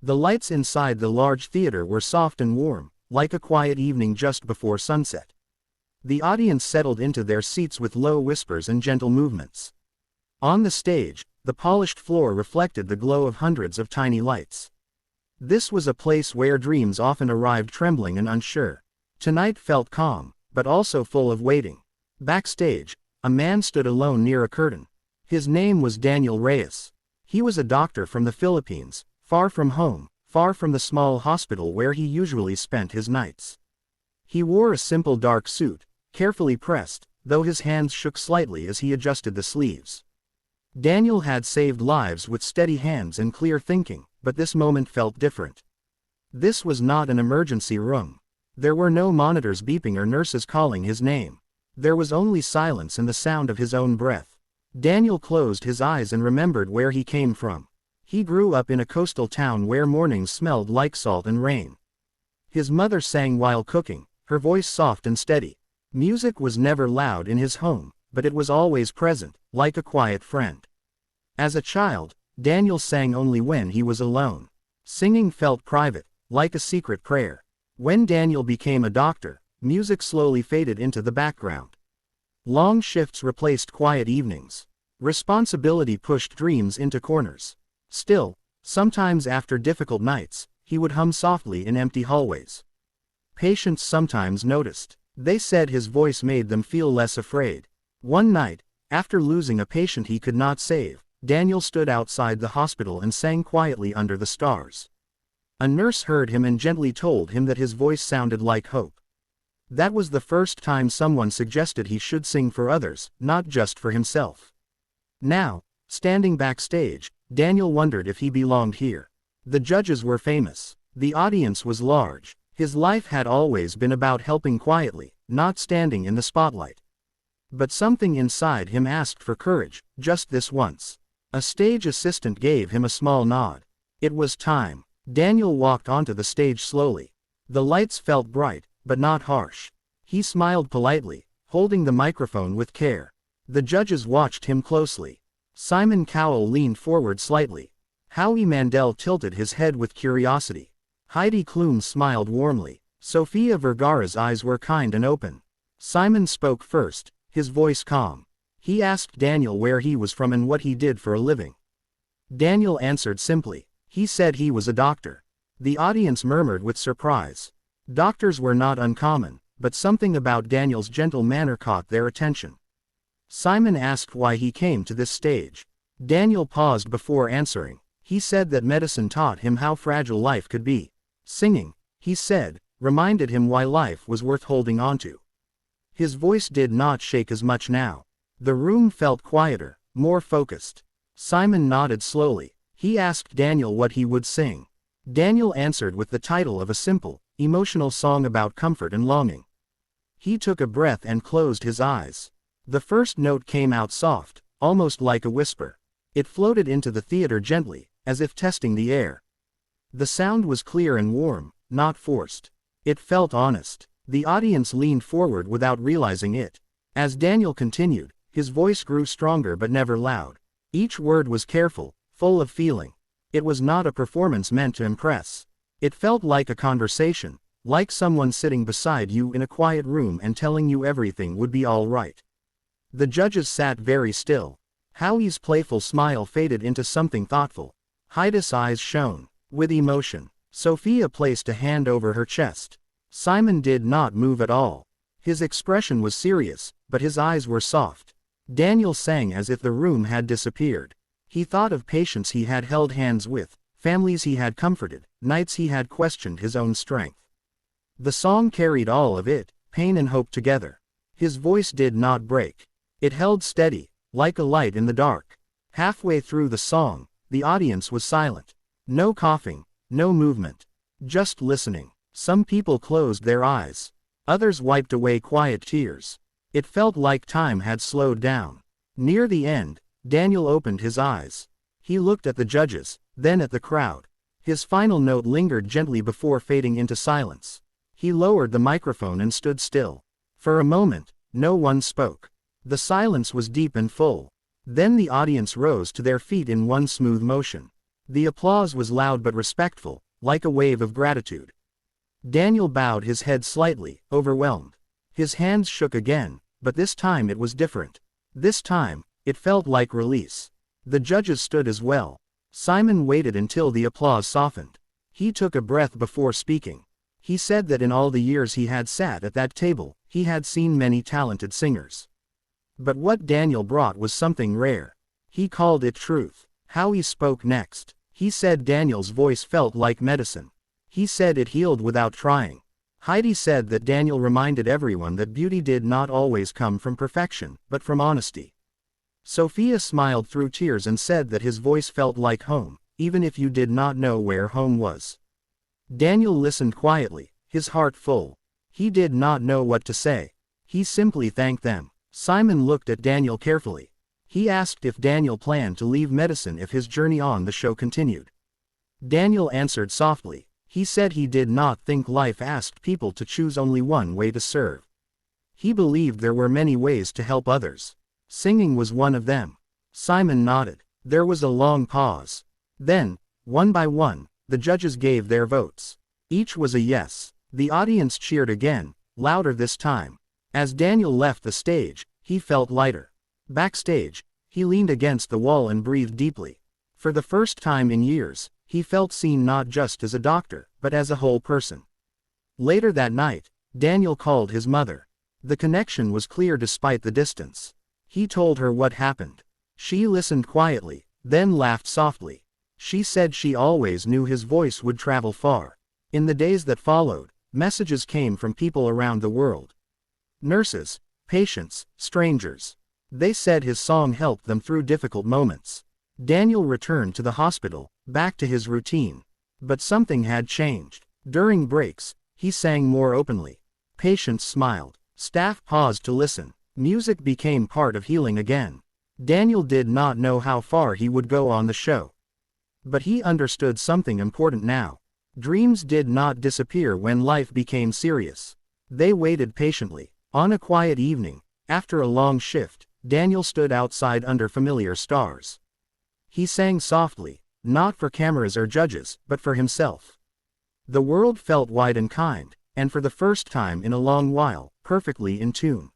The lights inside the large theater were soft and warm, like a quiet evening just before sunset. The audience settled into their seats with low whispers and gentle movements. On the stage, the polished floor reflected the glow of hundreds of tiny lights. This was a place where dreams often arrived trembling and unsure. Tonight felt calm, but also full of waiting. Backstage, a man stood alone near a curtain. His name was Daniel Reyes. He was a doctor from the Philippines, far from home, far from the small hospital where he usually spent his nights. He wore a simple dark suit, carefully pressed, though his hands shook slightly as he adjusted the sleeves. Daniel had saved lives with steady hands and clear thinking, but this moment felt different. This was not an emergency room. There were no monitors beeping or nurses calling his name. There was only silence and the sound of his own breath. Daniel closed his eyes and remembered where he came from. He grew up in a coastal town where mornings smelled like salt and rain. His mother sang while cooking, her voice soft and steady. Music was never loud in his home, but it was always present, like a quiet friend. As a child, Daniel sang only when he was alone. Singing felt private, like a secret prayer. When Daniel became a doctor, music slowly faded into the background. Long shifts replaced quiet evenings. Responsibility pushed dreams into corners. Still, sometimes after difficult nights, he would hum softly in empty hallways. Patients sometimes noticed. They said his voice made them feel less afraid. One night, after losing a patient he could not save, Daniel stood outside the hospital and sang quietly under the stars. A nurse heard him and gently told him that his voice sounded like hope. That was the first time someone suggested he should sing for others, not just for himself. Now, standing backstage, Daniel wondered if he belonged here. The judges were famous. The audience was large. His life had always been about helping quietly, not standing in the spotlight. But something inside him asked for courage, just this once. A stage assistant gave him a small nod. It was time. Daniel walked onto the stage slowly. The lights felt bright, but not harsh. He smiled politely, holding the microphone with care. The judges watched him closely. Simon Cowell leaned forward slightly. Howie Mandel tilted his head with curiosity. Heidi Klum smiled warmly. Sofia Vergara's eyes were kind and open. Simon spoke first, his voice calm. He asked Daniel where he was from and what he did for a living. Daniel answered simply. He said he was a doctor. The audience murmured with surprise. Doctors were not uncommon, but something about Daniel's gentle manner caught their attention. Simon asked why he came to this stage. Daniel paused before answering. He said that medicine taught him how fragile life could be. Singing, he said, reminded him why life was worth holding onto. His voice did not shake as much now. The room felt quieter, more focused. Simon nodded slowly. He asked Daniel what he would sing. Daniel answered with the title of a simple, emotional song about comfort and longing. He took a breath and closed his eyes. The first note came out soft, almost like a whisper. It floated into the theater gently, as if testing the air. The sound was clear and warm, not forced. It felt honest. The audience leaned forward without realizing it. As Daniel continued, his voice grew stronger but never loud. Each word was careful, full of feeling. It was not a performance meant to impress. It felt like a conversation, like someone sitting beside you in a quiet room and telling you everything would be all right. The judges sat very still. Howie's playful smile faded into something thoughtful. Heidi's eyes shone with emotion. Sophia placed a hand over her chest. Simon did not move at all. His expression was serious, but his eyes were soft. Daniel sang as if the room had disappeared. He thought of patients he had held hands with, families he had comforted, nights he had questioned his own strength. The song carried all of it, pain and hope together. His voice did not break. It held steady, like a light in the dark. Halfway through the song, the audience was silent. No coughing, no movement. Just listening. Some people closed their eyes. Others wiped away quiet tears. It felt like time had slowed down. Near the end, Daniel opened his eyes. He looked at the judges, then at the crowd. His final note lingered gently before fading into silence. He lowered the microphone and stood still. For a moment, no one spoke. The silence was deep and full. Then the audience rose to their feet in one smooth motion. The applause was loud but respectful, like a wave of gratitude. Daniel bowed his head slightly, overwhelmed. His hands shook again, but this time it was different. This time, it felt like release. The judges stood as well. Simon waited until the applause softened. He took a breath before speaking. He said that in all the years he had sat at that table, he had seen many talented singers. But what Daniel brought was something rare. He called it truth. How he spoke next. He said Daniel's voice felt like medicine. He said it healed without trying. Heidi said that Daniel reminded everyone that beauty did not always come from perfection, but from honesty. Sophia smiled through tears and said that his voice felt like home, even if you did not know where home was. Daniel listened quietly, his heart full. He did not know what to say. He simply thanked them. Simon looked at Daniel carefully. He asked if Daniel planned to leave medicine if his journey on the show continued. Daniel answered softly. He said he did not think life asked people to choose only one way to serve. He believed there were many ways to help others. Singing was one of them. Simon nodded. There was a long pause. Then, one by one, the judges gave their votes. Each was a yes. The audience cheered again, louder this time. As Daniel left the stage, he felt lighter. Backstage, he leaned against the wall and breathed deeply. For the first time in years, he felt seen not just as a doctor, but as a whole person. Later that night, Daniel called his mother. The connection was clear despite the distance. He told her what happened. She listened quietly, then laughed softly. She said she always knew his voice would travel far. In the days that followed, messages came from people around the world. Nurses, patients, strangers. They said his song helped them through difficult moments. Daniel returned to the hospital, back to his routine. But something had changed. During breaks, he sang more openly. Patients smiled. Staff paused to listen. Music became part of healing again. Daniel did not know how far he would go on the show. But he understood something important now. Dreams did not disappear when life became serious. They waited patiently. On a quiet evening, after a long shift, Daniel stood outside under familiar stars. He sang softly, not for cameras or judges, but for himself. The world felt wide and kind, and for the first time in a long while, perfectly in tune.